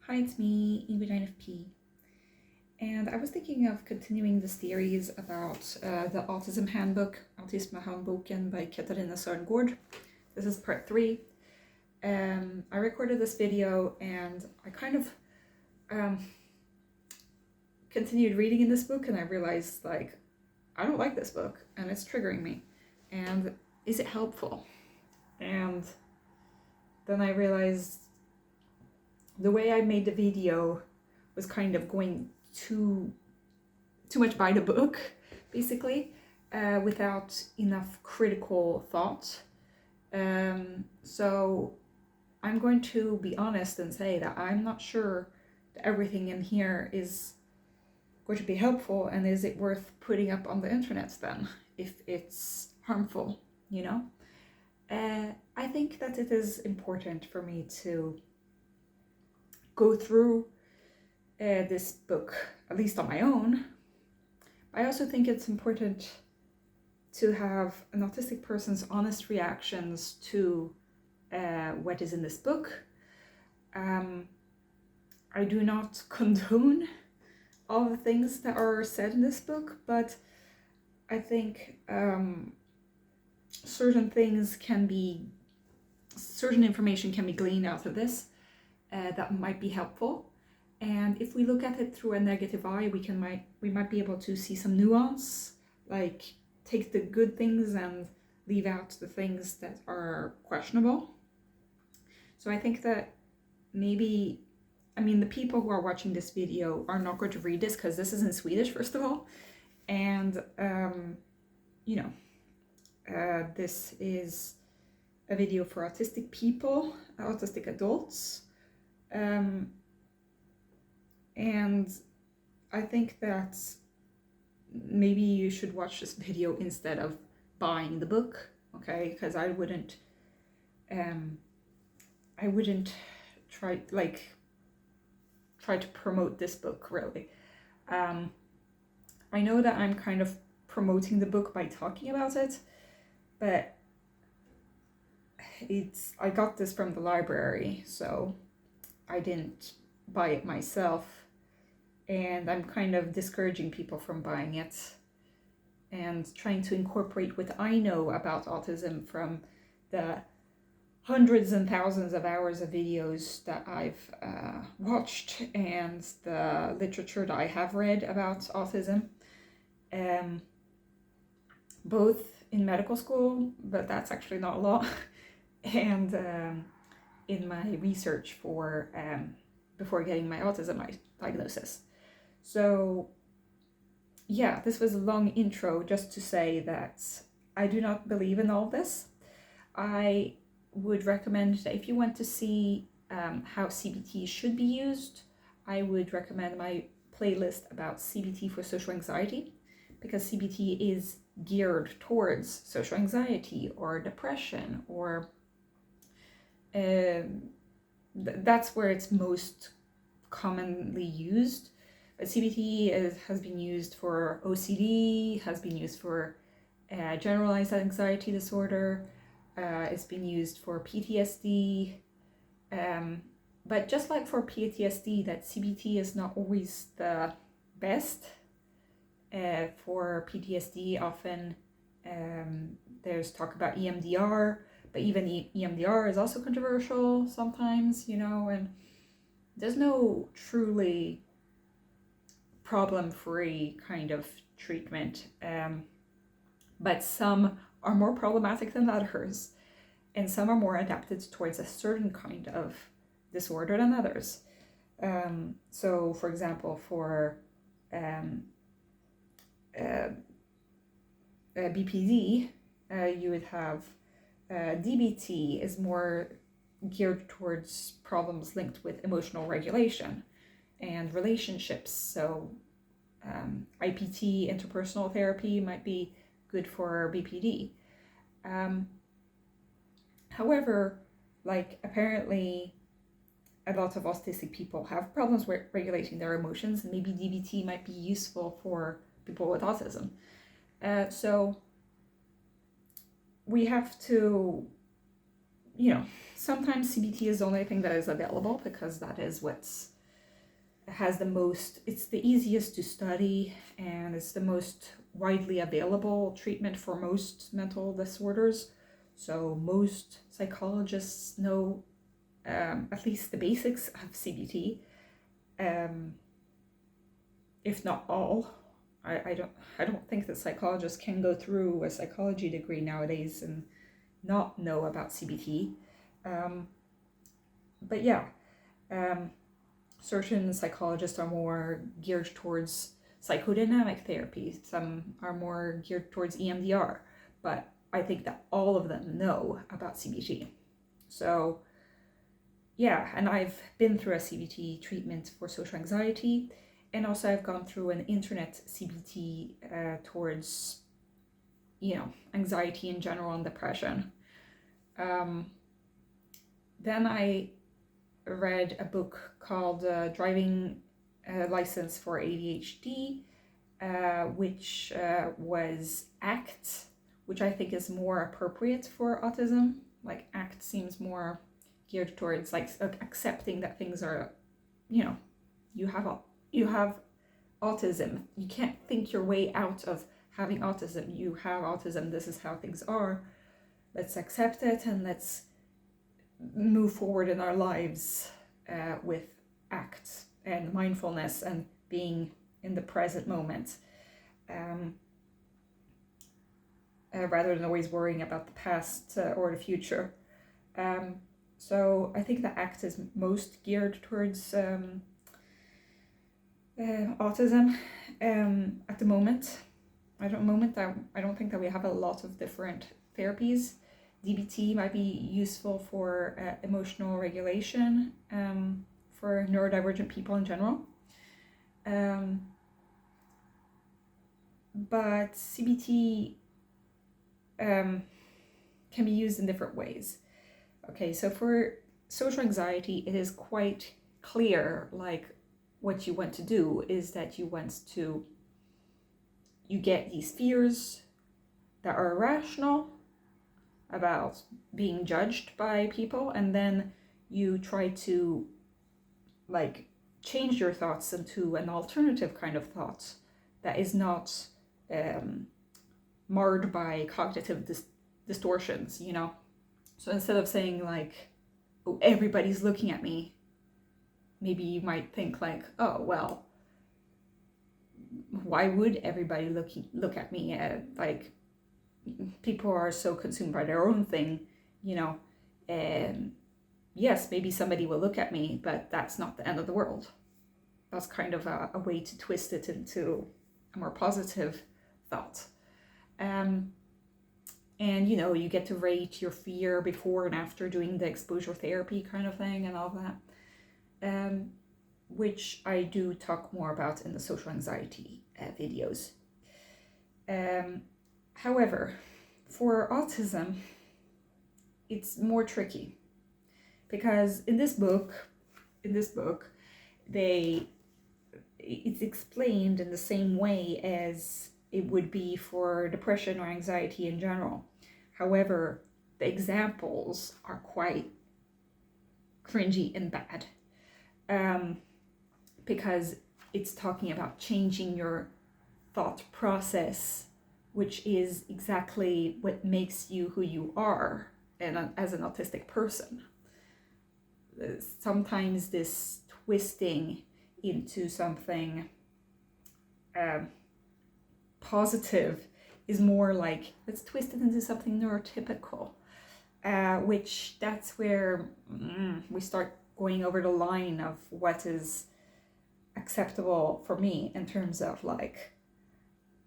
Hi, it's me, E-P, and I was thinking of continuing the series about the Autism Handbook, Autismhandboken by Katarina Sörngård. This is part 3. I recorded this video and I kind of continued reading in this book, and I realized, I don't like this book and it's triggering me. And is it helpful? And then I realized the way I made the video was kind of going too much by the book, basically, without enough critical thought. So I'm going to be honest and say that I'm not sure that everything in here is going to be helpful, and is it worth putting up on the internet then, if it's harmful, you know? I think that it is important for me to go through this book, at least on my own. I also think it's important to have an autistic person's honest reactions to what is in this book. I do not condone all the things that are said in this book, but I think certain information can be gleaned out of this that might be helpful. And if we look at it through a negative eye, we might be able to see some nuance, like take the good things and leave out the things that are questionable. So I think that maybe, the people who are watching this video are not going to read this because this is in Swedish, first of all. And, this is a video for autistic people, autistic adults. And I think that maybe you should watch this video instead of buying the book, okay? Because I wouldn't try to promote this book, really. I know that I'm kind of promoting the book by talking about it, but I got this from the library, so I didn't buy it myself, and I'm kind of discouraging people from buying it and trying to incorporate what I know about autism from the hundreds and thousands of hours of videos that I've watched and the literature that I have read about autism, both in medical school, but that's actually not a lot, and in my research for before getting my autism diagnosis. So yeah, this was a long intro just to say that I do not believe in all this. I would recommend that if you want to see how CBT should be used, I would recommend my playlist about CBT for social anxiety, because CBT is geared towards social anxiety or depression, or that's where it's most commonly used. But CBT has been used for OCD, has been used for generalized anxiety disorder, it's been used for PTSD, but just like for PTSD, that CBT is not always the best. For PTSD, often there's talk about EMDR, but even EMDR is also controversial sometimes, and there's no truly problem-free kind of treatment, but some are more problematic than others, and some are more adapted towards a certain kind of disorder than others. So, for example, for BPD, you would have DBT is more geared towards problems linked with emotional regulation and relationships. So IPT, interpersonal therapy, might be good for BPD. However, apparently a lot of autistic people have problems with regulating their emotions, and maybe DBT might be useful for people with autism. So we have to, sometimes CBT is the only thing that is available because that is what's has the most, it's the easiest to study, and it's the most widely available treatment for most mental disorders. So most psychologists know at least the basics of CBT, if not all. I don't think that psychologists can go through a psychology degree nowadays and not know about CBT. But yeah, certain psychologists are more geared towards psychodynamic therapy. Some are more geared towards EMDR, but I think that all of them know about CBT. So yeah, and I've been through a CBT treatment for social anxiety, and also I've gone through an internet CBT towards, anxiety in general and depression. Then I read a book called Driving License for ADHD, which was ACT, which I think is more appropriate for autism. Like ACT seems more geared towards like accepting that things are, you have autism. You can't think your way out of having autism. You have autism. This is how things are. Let's accept it and let's move forward in our lives with ACT and mindfulness and being in the present moment, rather than always worrying about the past or the future. So I think that ACT is most geared towards autism at the moment. I don't think that we have a lot of different therapies. DBT might be useful for emotional regulation, for neurodivergent people in general. But CBT can be used in different ways. Okay, so for social anxiety, it is quite clear, like what you want to do is that you get these fears that are irrational about being judged by people, and then you try to like change your thoughts into an alternative kind of thought that is not marred by cognitive distortions, So instead of saying like, oh, everybody's looking at me, maybe you might think like, oh, well, why would everybody look at me? Like, people are so consumed by their own thing, and yes, maybe somebody will look at me, but that's not the end of the world. That's kind of a way to twist it into a more positive thought. And you get to rate your fear before and after doing the exposure therapy kind of thing and all that, which I do talk more about in the social anxiety videos. However, for autism, it's more tricky because in this book, it's explained in the same way as it would be for depression or anxiety in general. However, the examples are quite cringy and bad, because it's talking about changing your thought process, which is exactly what makes you who you are as an autistic person. Sometimes this twisting into something positive is more like, let's twist it into something neurotypical, which that's where we start going over the line of what is acceptable for me in terms of like,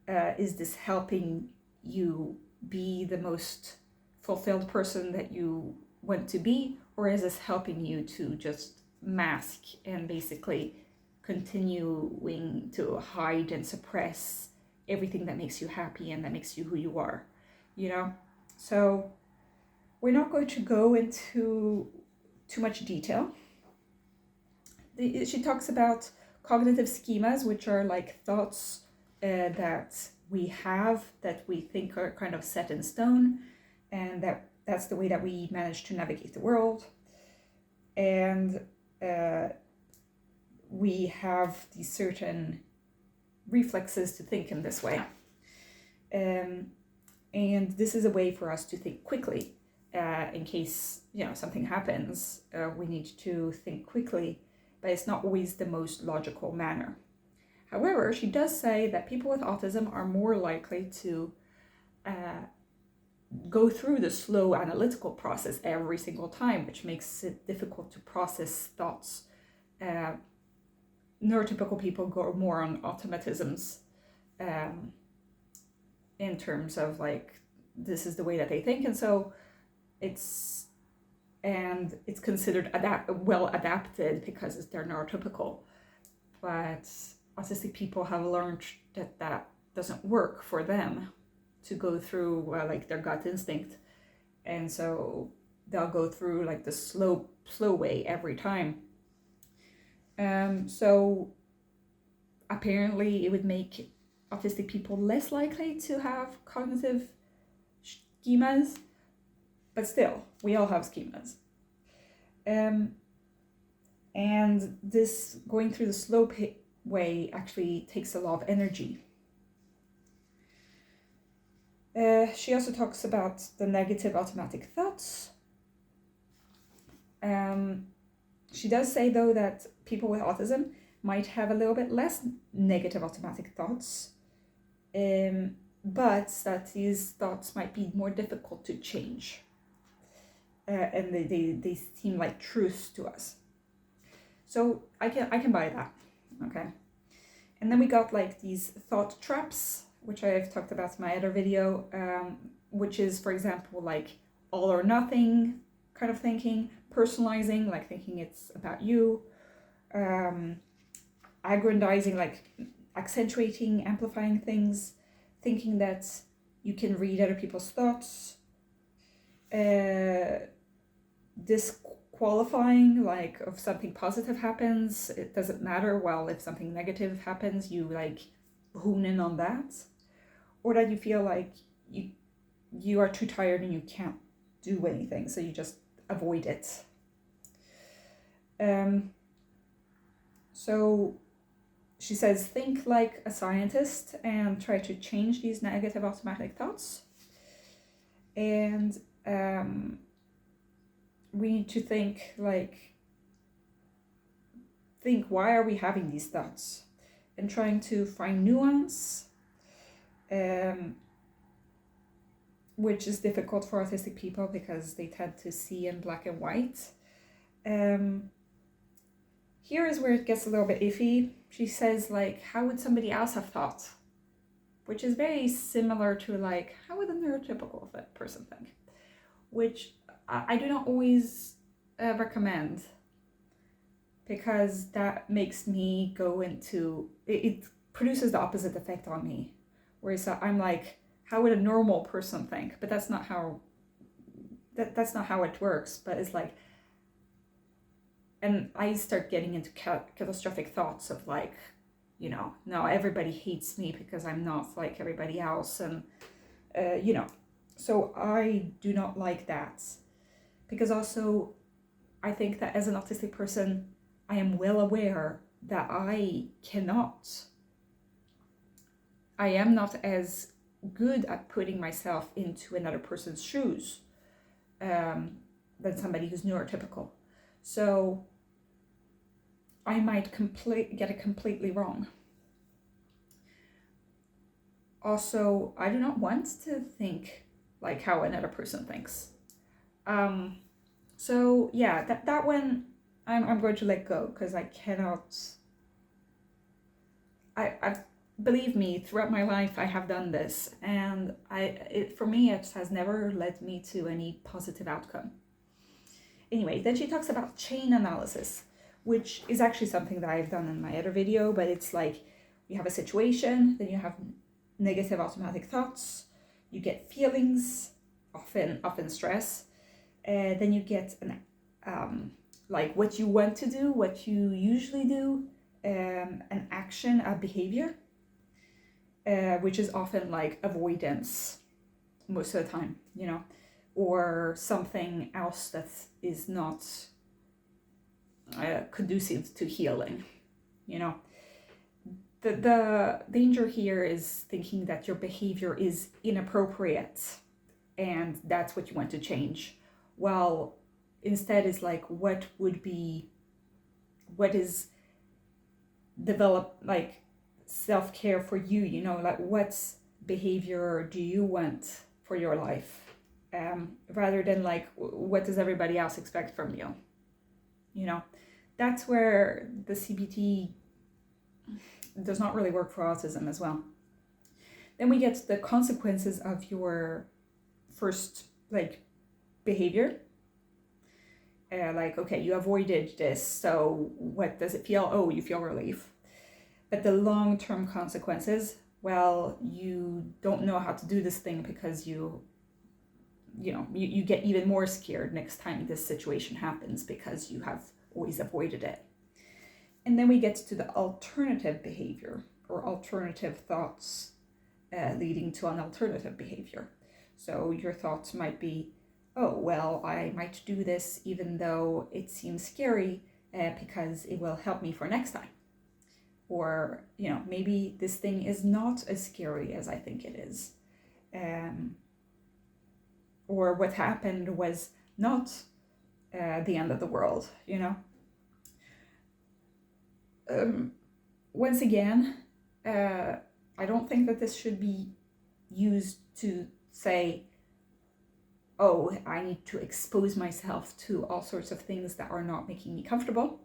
is this helping you be the most fulfilled person that you want to be, or is this helping you to just mask and basically continuing to hide and suppress everything that makes you happy and that makes you who you are, So we're not going to go into too much detail. She talks about cognitive schemas, which are like thoughts that we have that we think are kind of set in stone, and that's the way that we manage to navigate the world. And we have these certain reflexes to think in this way. And this is a way for us to think quickly. In case, something happens, we need to think quickly, but it's not always the most logical manner. However, she does say that people with autism are more likely to go through the slow analytical process every single time, which makes it difficult to process thoughts. Neurotypical people go more on automatisms in terms of like, this is the way that they think, and so it's considered well adapted because they're neurotypical. But autistic people have learned that doesn't work for them to go through like their gut instinct, and so they'll go through like the slow way every time. So apparently it would make autistic people less likely to have cognitive schemas, but still, we all have schemas. And this going through the slow way actually takes a lot of energy. She also talks about the negative automatic thoughts. She does say, though, that people with autism might have a little bit less negative automatic thoughts, but that these thoughts might be more difficult to change. And they seem like truths to us. So I can buy that, okay? And then we got like these thought traps, which I've talked about in my other video, which is, for example, like all or nothing kind of thinking, personalizing, like thinking it's about you, aggrandizing, like accentuating, amplifying things, thinking that you can read other people's thoughts, disqualifying, like if something positive happens, it doesn't matter, well, if something negative happens, you like hone in on that, or that you feel like you are too tired and you can't do anything, so you just avoid it. So she says, think like a scientist and try to change these negative automatic thoughts. And we need to think why are we having these thoughts? And trying to find nuance, which is difficult for autistic people because they tend to see in black and white. Here is where it gets a little bit iffy. She says, like, how would somebody else have thought? Which is very similar to, like, how would a neurotypical person think? Which I do not always recommend, because that makes me go into, it produces the opposite effect on me. Whereas I'm like, how would a normal person think? But that's not how it works. But it's like, and I start getting into catastrophic thoughts of like, now everybody hates me because I'm not like everybody else. And, so I do not like that. Because also, I think that as an autistic person, I am well aware that I am not as good at putting myself into another person's shoes than somebody who's neurotypical. So I might get it completely wrong. Also, I do not want to think like how another person thinks. So yeah, that one I'm going to let go, because I cannot. I believe me, throughout my life I have done this, and for me it has never led me to any positive outcome. Anyway, then she talks about chain analysis, which is actually something that I've done in my other video, but it's like you have a situation, then you have negative automatic thoughts, you get feelings, often stress, then you get like what you want to do, what you usually do, an action, a behavior, which is often like avoidance most of the time, or something else that is not conducive to healing. The danger here is thinking that your behavior is inappropriate and that's what you want to change. Well, instead is like, what is develop like self-care for you, like what behavior do you want for your life, rather than like, what does everybody else expect from you? That's where the CBT does not really work for autism as well. Then we get the consequences of your first behavior. Okay, you avoided this, so what does it feel? Oh, you feel relief. But the long-term consequences, well, you don't know how to do this thing because you get even more scared next time this situation happens because you have always avoided it. And then we get to the alternative behavior or alternative thoughts leading to an alternative behavior. So your thoughts might be, oh, well, I might do this even though it seems scary because it will help me for next time. Or, maybe this thing is not as scary as I think it is. Or what happened was not the end of the world, Once again, I don't think that this should be used to say, oh, I need to expose myself to all sorts of things that are not making me comfortable,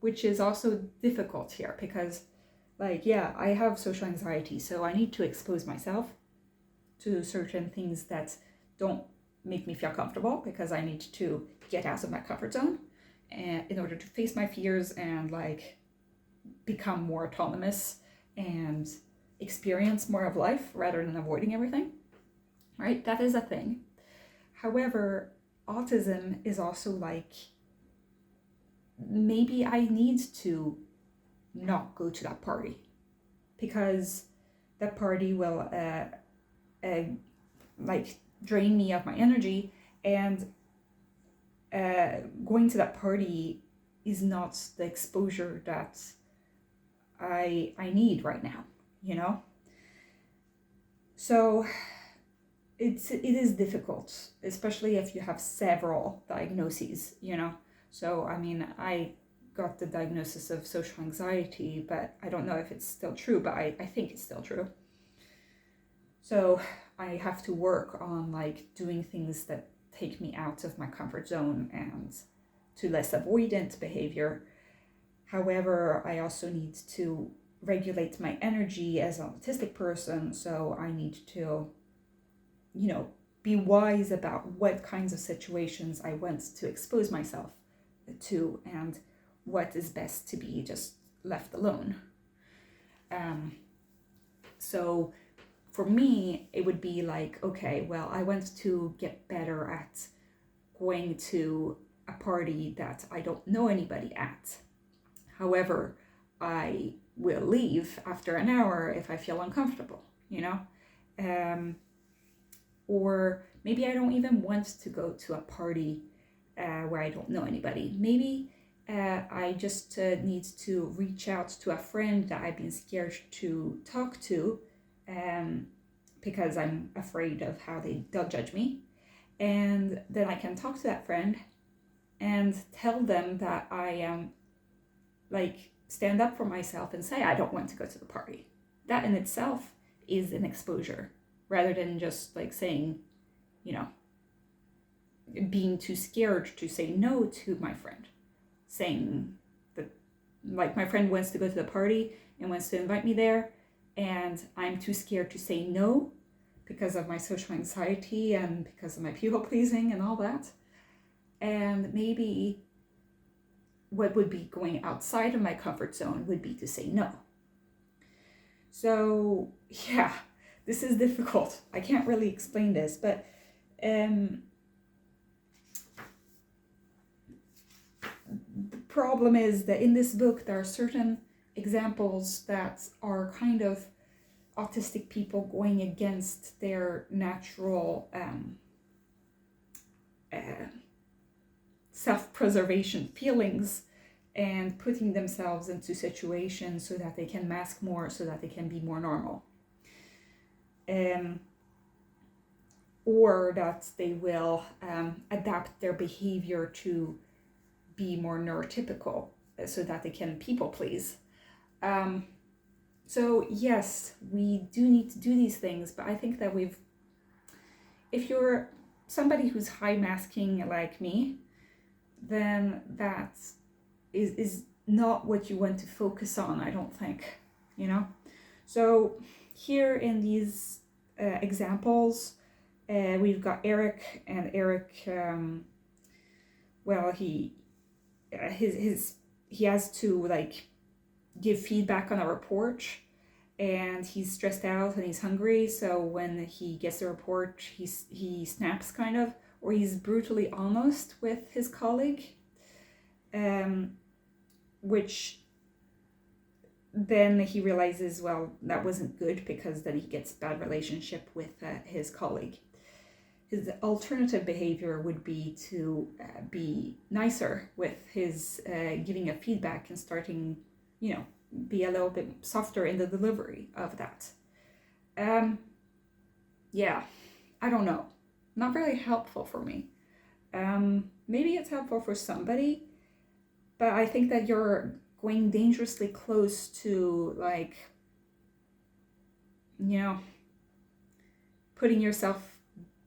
which is also difficult here because, I have social anxiety, so I need to expose myself to certain things that don't make me feel comfortable because I need to get out of my comfort zone in order to face my fears and become more autonomous and experience more of life rather than avoiding everything, right? That is a thing. However, autism is also maybe I need to not go to that party because that party will drain me of my energy, and going to that party is not the exposure that I need right now, So it is difficult, especially if you have several diagnoses, So, I got the diagnosis of social anxiety, but I don't know if it's still true, but I think it's still true. So I have to work on doing things that take me out of my comfort zone and to less avoidant behavior. However, I also need to regulate my energy as an autistic person, so I need to, be wise about what kinds of situations I want to expose myself to and what is best to be just left alone. So for me, it would be okay, well, I want to get better at going to a party that I don't know anybody at. However, I will leave after an hour if I feel uncomfortable, or maybe I don't even want to go to a party where I don't know anybody. Maybe I just need to reach out to a friend that I've been scared to talk to because I'm afraid of how they'll judge me. And then I can talk to that friend and tell them that I am stand up for myself and say I don't want to go to the party. That in itself is an exposure rather than just saying, being too scared to say no to my friend. Saying that my friend wants to go to the party and wants to invite me there, and I'm too scared to say no because of my social anxiety and because of my people pleasing and all that. And maybe what would be going outside of my comfort zone would be to say no. So yeah, this is difficult. I can't really explain this, but the problem is that in this book there are certain examples that are kind of autistic people going against their natural self-preservation feelings and putting themselves into situations so that they can mask more, so that they can be more normal. Or that they will adapt their behavior to be more neurotypical so that they can people please. So yes, we do need to do these things, but I think that if you're somebody who's high masking like me, then that is not what you want to focus on, I don't think, you know? So here in these examples, we've got Eric, and Eric, well, he has to like give feedback on a report, and he's stressed out and he's hungry. So when he gets the report, he snaps kind of, or he's brutally honest with his colleague, which then he realizes, well, that wasn't good, because then he gets bad relationship with his colleague. His alternative behavior would be to be nicer with his giving a feedback and starting, you know, be a little bit softer in the delivery of that. Yeah, I don't know. Not really helpful for me. Maybe it's helpful for somebody, but I think that you're going dangerously close to, like, you know, putting yourself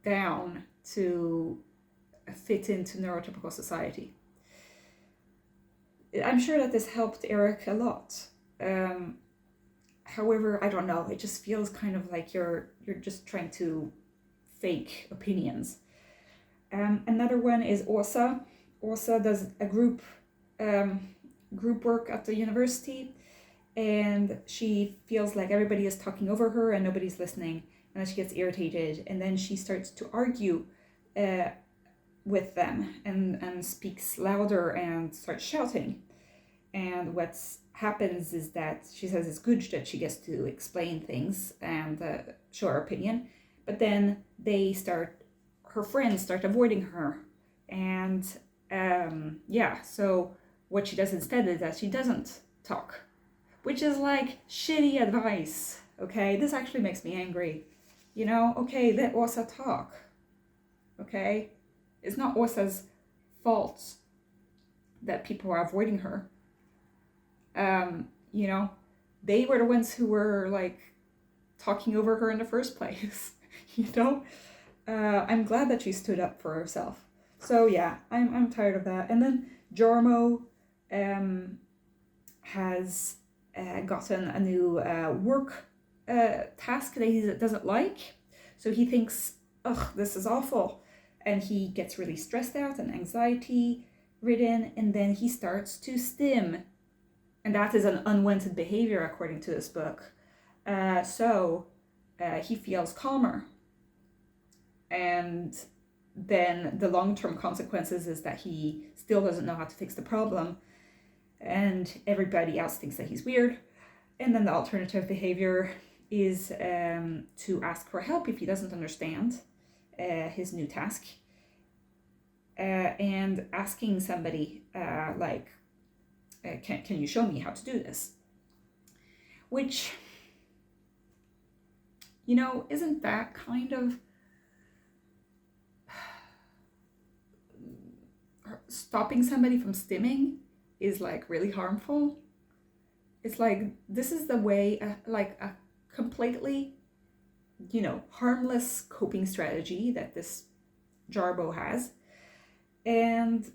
down to fit into neurotypical society. I'm sure that this helped Eric a lot. However, I don't know, it just feels kind of like you're just trying to fake opinions. Another one is Åsa. Åsa does a group work at the university, and she feels like everybody is talking over her and nobody's listening, and then she gets irritated, and then she starts to argue with them and speaks louder and starts shouting. And what happens is that she says it's good that she gets to explain things and show her opinion, but then her friends start avoiding her, and so what she does instead is that she doesn't talk, which is like shitty advice. Okay, this actually makes me angry. You know, okay, let Åsa talk. Okay, it's not Åsa's fault that people are avoiding her. You know, they were the ones who were like talking over her in the first place. You know, I'm glad that she stood up for herself. So yeah, I'm tired of that. And then Jarmo has gotten a new work task that he doesn't like. So he thinks, ugh, this is awful. And he gets really stressed out and anxiety ridden, and then he starts to stim. And that is an unwanted behavior according to this book. So he feels calmer. And then the long-term consequences is that he still doesn't know how to fix the problem, and everybody else thinks that he's weird. And then the alternative behavior is to ask for help if he doesn't understand his new task, and asking somebody like, can you show me how to do this? Which, you know, isn't that kind of stopping somebody from stimming is like really harmful? It's like, this is the way, like a completely, you know, harmless coping strategy that this Jarbo has. And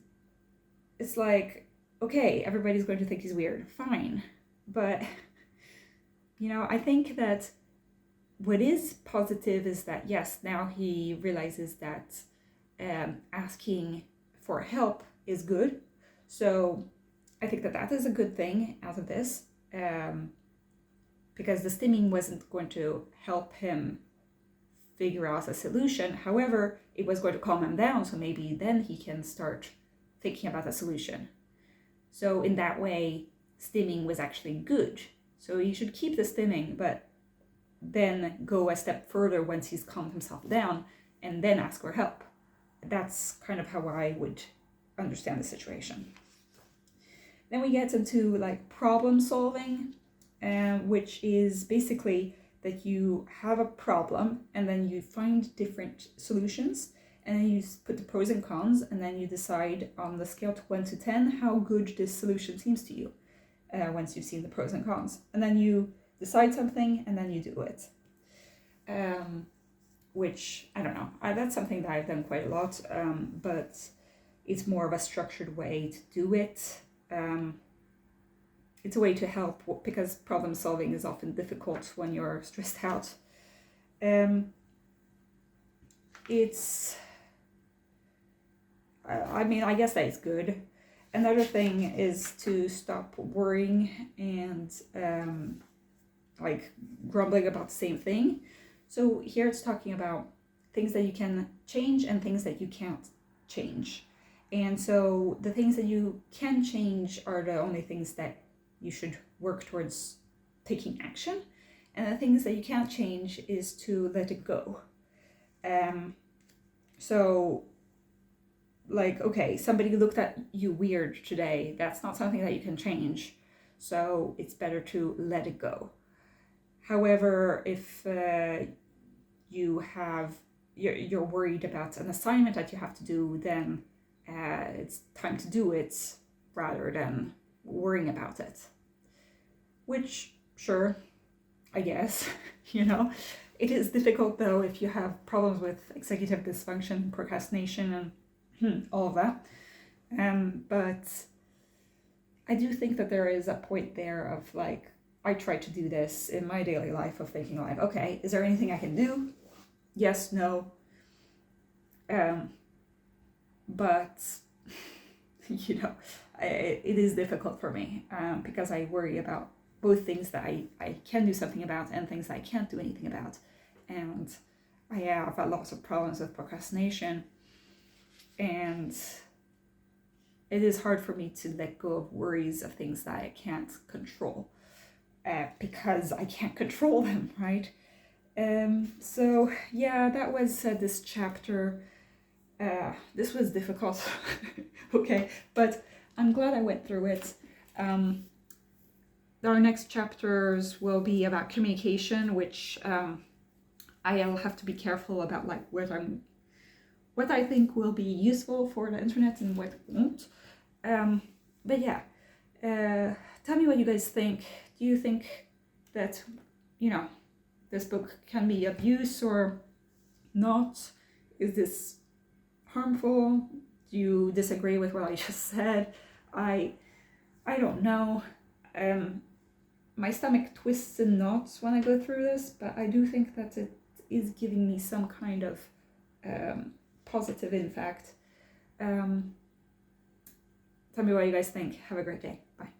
it's like, okay, everybody's going to think he's weird, fine. But, you know, I think that what is positive is that, yes, now he realizes that asking for help is good. So I think that that is a good thing out of this, because the stimming wasn't going to help him figure out a solution. However, it was going to calm him down, so maybe then he can start thinking about a solution. So in that way, stimming was actually good. So he should keep the stimming, but then go a step further once he's calmed himself down, and then ask for help. That's kind of how I would understand the situation. Then we get into like problem solving, which is basically that you have a problem and then you find different solutions, and then you put the pros and cons, and then you decide on the scale of 1 to 10 how good this solution seems to you once you've seen the pros and cons. And then you decide something and then you do it. Which, I don't know, that's something that I've done quite a lot, but it's more of a structured way to do it. It's a way to help, because problem solving is often difficult when you're stressed out. I guess that is good. Another thing is to stop worrying and like grumbling about the same thing. So here it's talking about things that you can change and things that you can't change. And so the things that you can change are the only things that you should work towards taking action. And the things that you can't change is to let it go. So like, okay, somebody looked at you weird today. That's not something that you can change. So it's better to let it go. However, if you're worried about an assignment that you have to do, then it's time to do it rather than worrying about it. Which, sure, I guess, It is difficult though if you have problems with executive dysfunction, procrastination, and all of that. But I do think that there is a point there of like, I try to do this in my daily life of thinking like, okay, is there anything I can do? Yes, no. But, it is difficult for me because I worry about both things that I can do something about and things that I can't do anything about. And I have a lot of problems with procrastination. And it is hard for me to let go of worries of things that I can't control because I can't control them, right? So yeah, that was this chapter. This was difficult, okay, but I'm glad I went through it. Our next chapters will be about communication, which I'll have to be careful about, like what I think will be useful for the internet and what won't. But yeah, tell me what you guys think. Do you think that, this book can be of use or not? Is this harmful? Do you disagree with what I just said? I don't know. My stomach twists and knots when I go through this, but I do think that it is giving me some kind of positive impact. Tell me what you guys think. Have a great day. Bye.